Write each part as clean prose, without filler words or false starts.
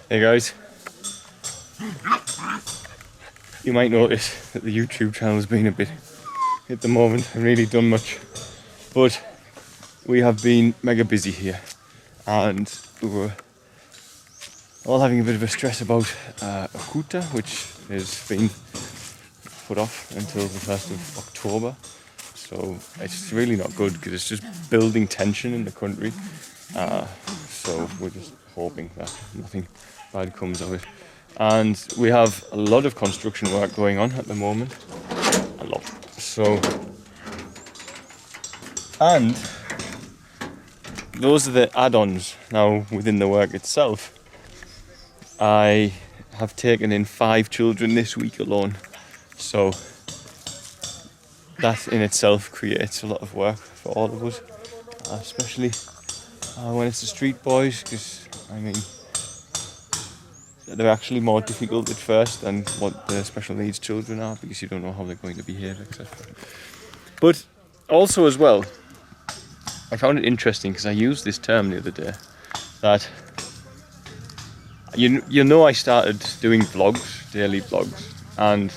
Hey guys, you might notice that the YouTube channel has been a bit, at the moment, I haven't really done much, but we have been mega busy here and we were all having a bit of a stress about Okuta, which has been put off until the 1st of October. So it's really not good because it's just building tension in the country. So we're just hoping that nothing bad comes of it. And we have a lot of construction work going on at the moment. A lot. So, and those are the add-ons now within the work itself. I have taken in 5 children this week alone. So that in itself creates a lot of work for all of us, especially when it's the street boys, because I mean they're actually more difficult at first than what the special needs children are, because you don't know how they're going to behave, etc. But also as well, I found it interesting because I used this term the other day, that you know I started doing vlogs, daily vlogs, and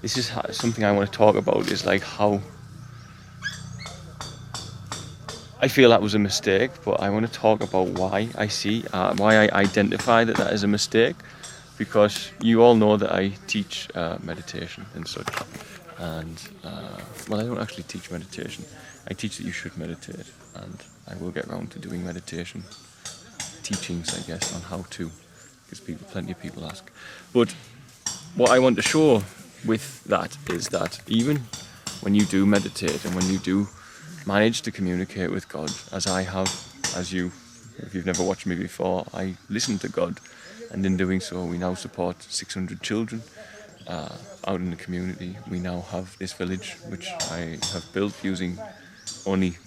this is something I want to talk about, is like how I feel that was a mistake, but I want to talk about why I identify that is a mistake, because you all know that I teach meditation and such, and well, I don't actually teach meditation. I teach that you should meditate, and I will get around to doing meditation teachings, I guess, on how to, because plenty of people ask. But what I want to show with that is that even when you do meditate and when you do manage to communicate with God, as I have, as you, if you've never watched me before, I listen to God, and in doing so we now support 600 children out in the community. We now have this village which I have built using only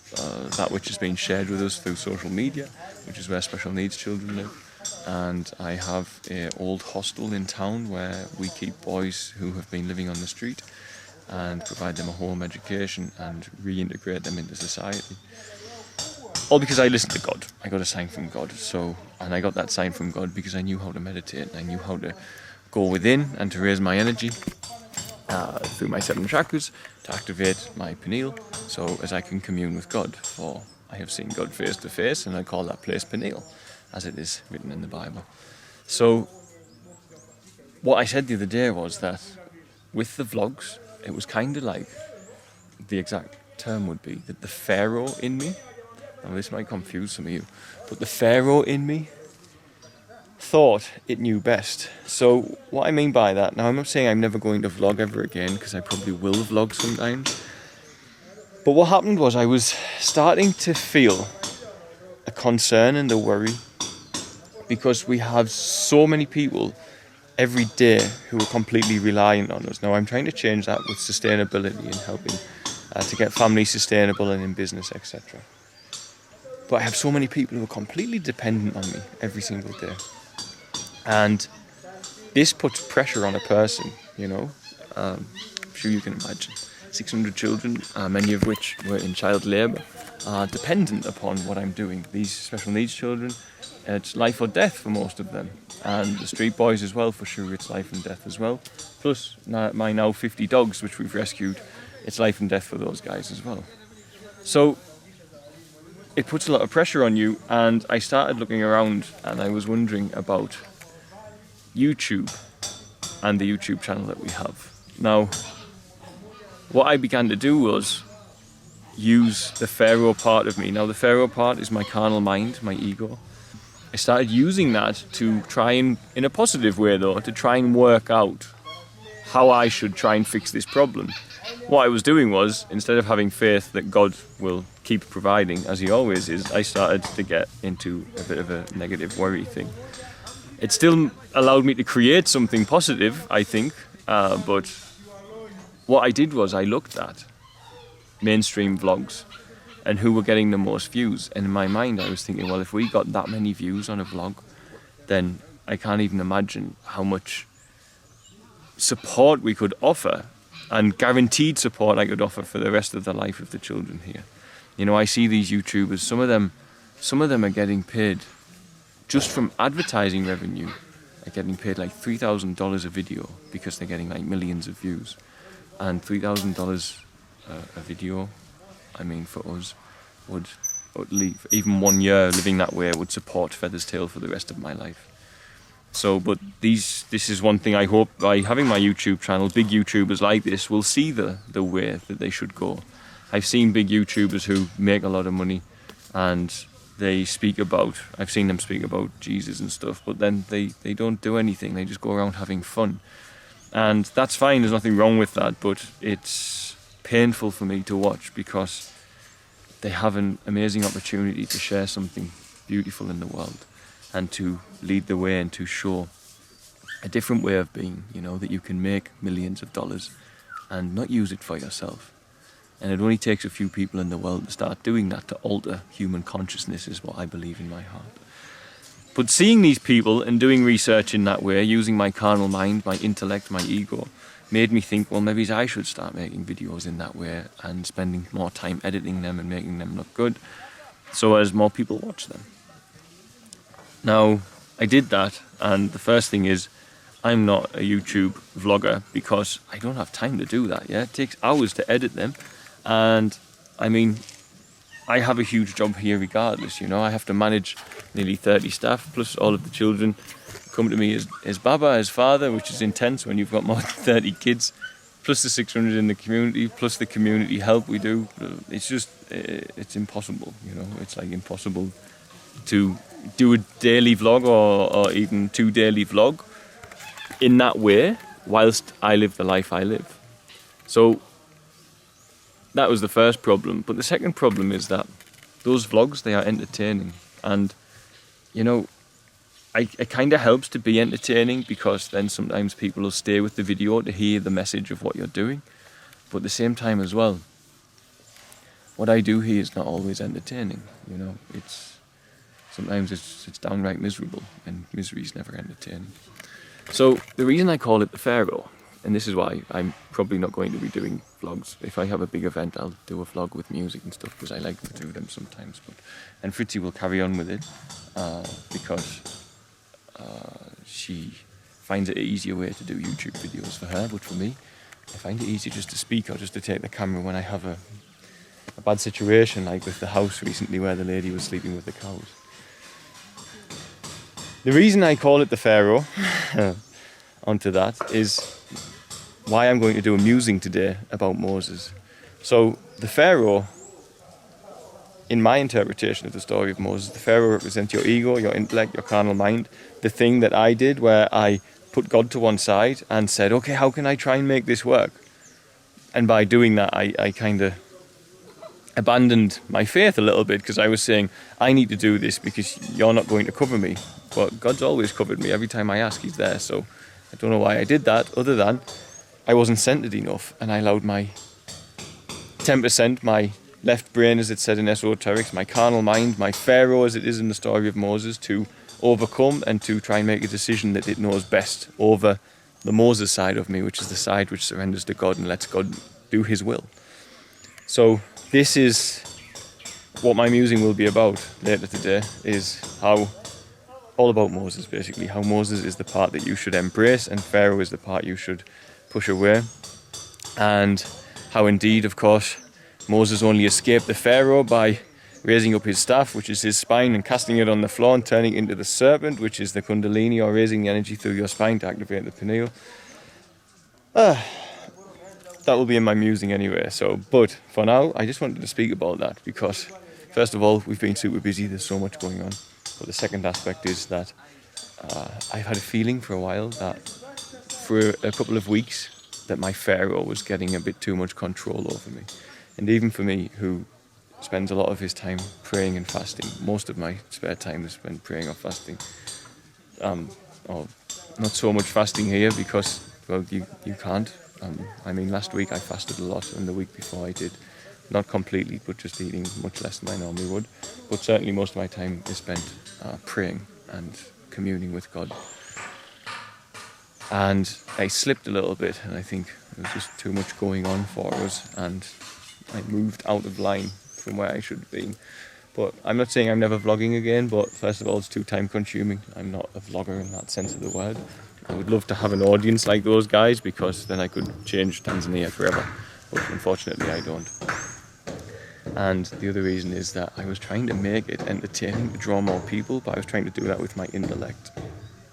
that which has been shared with us through social media, which is where special needs children live. And I have an old hostel in town where we keep boys who have been living on the street and provide them a home education and reintegrate them into society. All because I listened to God. I got a sign from God. And I got that sign from God because I knew how to meditate, and I knew how to go within and to raise my energy through my 7 chakras to activate my pineal, so as I can commune with God. For I have seen God face to face, and I call that place pineal, as it is written in the Bible. So what I said the other day was that with the vlogs, it was kind of like, the exact term would be that the Pharaoh in me, now this might confuse some of you, but the Pharaoh in me thought it knew best. So what I mean by that, now I'm not saying I'm never going to vlog ever again, because I probably will vlog sometimes, but what happened was I was starting to feel a concern and a worry, because we have so many people every day who are completely reliant on us. Now I'm trying to change that with sustainability and helping to get families sustainable and in business, etc. But I have so many people who are completely dependent on me every single day. And this puts pressure on a person, you know. I'm sure you can imagine. 600 children, many of which were in child labour, are dependent upon what I'm doing. These special needs children, it's life or death for most of them. And the street boys as well, for sure, it's life and death as well. Plus my now 50 dogs, which we've rescued, it's life and death for those guys as well. So it puts a lot of pressure on you, and I started looking around and I was wondering about YouTube and the YouTube channel that we have. Now, what I began to do was use the Pharaoh part of me. Now, the Pharaoh part is my carnal mind, my ego. I started using that to try and, in a positive way though, to try and work out how I should try and fix this problem. What I was doing was, instead of having faith that God will keep providing, as he always is, I started to get into a bit of a negative worry thing. It still allowed me to create something positive, I think, but what I did was I looked at mainstream vlogs and who were getting the most views. And in my mind, I was thinking, well, if we got that many views on a vlog, then I can't even imagine how much support we could offer, and guaranteed support I could offer for the rest of the life of the children here. You know, I see these YouTubers, some of them are getting paid just from advertising revenue, are getting paid like $3,000 a video because they're getting like millions of views. And $3,000 a video, I mean, for us, would leave, even 1 year living that way would support Feather's Tail for the rest of my life. So, but this is one thing I hope, by having my YouTube channel, big YouTubers like this will see the way that they should go. I've seen big YouTubers who make a lot of money and they speak about, I've seen them speak about Jesus and stuff, but then they don't do anything. They just go around having fun. And that's fine, there's nothing wrong with that, but it's painful for me to watch because they have an amazing opportunity to share something beautiful in the world and to lead the way and to show a different way of being, you know, that you can make millions of dollars and not use it for yourself. And it only takes a few people in the world to start doing that to alter human consciousness, is what I believe in my heart. But seeing these people and doing research in that way, using my carnal mind, my intellect, my ego, made me think, well, maybe I should start making videos in that way and spending more time editing them and making them look good so as more people watch them. Now, I did that, and the first thing is, I'm not a YouTube vlogger because I don't have time to do that, yeah? It takes hours to edit them, and I mean, I have a huge job here regardless, you know? I have to manage nearly 30 staff, plus all of the children come to me as Baba, as father, which is intense when you've got more than 30 kids, plus the 600 in the community, plus the community help we do. It's just, it's impossible, you know? It's like impossible to do a daily vlog or even 2 daily vlog in that way whilst I live the life I live. So that was the first problem. But the second problem is that those vlogs, they are entertaining. And, you know, it kind of helps to be entertaining because then sometimes people will stay with the video to hear the message of what you're doing. But at the same time as well, what I do here is not always entertaining, you know. Sometimes it's downright miserable, and misery is never entertaining. So the reason I call it the Pharaoh, and this is why I'm probably not going to be doing vlogs. If I have a big event, I'll do a vlog with music and stuff because I like to do them sometimes. And Fritzi will carry on with it because she finds it an easier way to do YouTube videos for her. But for me, I find it easier just to speak or just to take the camera when I have a bad situation, like with the house recently where the lady was sleeping with the cows. The reason I call it the Pharaoh, onto that, is why I'm going to do a musing today about Moses. So the Pharaoh, in my interpretation of the story of Moses, the Pharaoh represents your ego, your intellect, your carnal mind, the thing that I did where I put God to one side and said, okay, how can I try and make this work? And by doing that, I kind of abandoned my faith a little bit because I was saying, I need to do this because you're not going to cover me. But God's always covered me. Every time I ask, He's there. So I don't know why I did that, other than I wasn't centered enough and I allowed my 10%, my left brain, as it said in esoterics, my carnal mind, my Pharaoh, as it is in the story of Moses, to overcome and to try and make a decision that it knows best over the Moses side of me, which is the side which surrenders to God and lets God do His will. So this is what my musing will be about later today, is all about Moses, basically. How Moses is the part that you should embrace and Pharaoh is the part you should push away. And how indeed, of course, Moses only escaped the Pharaoh by raising up his staff, which is his spine, and casting it on the floor and turning it into the serpent, which is the kundalini, or raising the energy through your spine to activate the pineal. That will be in my musing anyway. But for now, I just wanted to speak about that because, first of all, we've been super busy. There's so much going on. But the second aspect is that I've had a feeling for a while that for a couple of weeks that my Pharaoh was getting a bit too much control over me. And even for me, who spends a lot of his time praying and fasting, most of my spare time is spent praying or fasting. Or not so much fasting here because, well, you can't. I mean, last week I fasted a lot, and the week before I did. Not completely, but just eating much less than I normally would. But certainly most of my time is spent praying and communing with God. And I slipped a little bit, and I think there was just too much going on for us, and I moved out of line from where I should have been. But I'm not saying I'm never vlogging again, but first of all, it's too time consuming. I'm not a vlogger in that sense of the word. I would love to have an audience like those guys, because then I could change Tanzania forever. But unfortunately, I don't. And the other reason is that I was trying to make it entertaining to draw more people, but I was trying to do that with my intellect.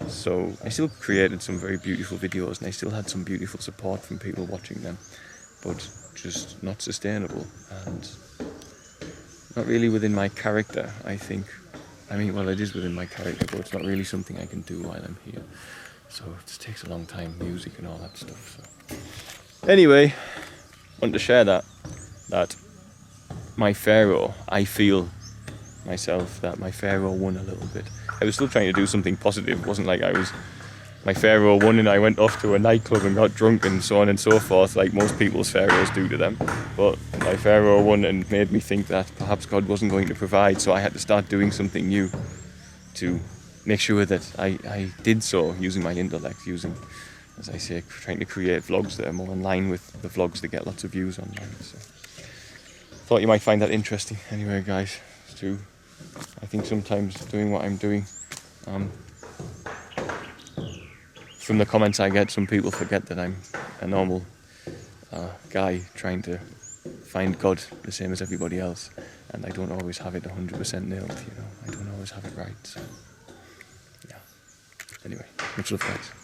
So I still created some very beautiful videos, and I still had some beautiful support from people watching them, but just not sustainable and not really within my character, I think. I mean, well, it is within my character, but it's not really something I can do while I'm here. So it just takes a long time, music and all that stuff. So anyway, I want to share that my Pharaoh, I feel myself that my Pharaoh won a little bit. I was still trying to do something positive. It wasn't like my Pharaoh won and I went off to a nightclub and got drunk and so on and so forth, like most people's Pharaohs do to them. But my Pharaoh won and made me think that perhaps God wasn't going to provide, so I had to start doing something new to make sure that I did so using my intellect, using, as I say, trying to create vlogs that are more in line with the vlogs that get lots of views online. So thought you might find that interesting. Anyway, guys, I think sometimes doing what I'm doing, from the comments I get, some people forget that I'm a normal guy trying to find God the same as everybody else, and I don't always have it 100% nailed, you know. I don't always have it right, so yeah. Anyway, much love, guys.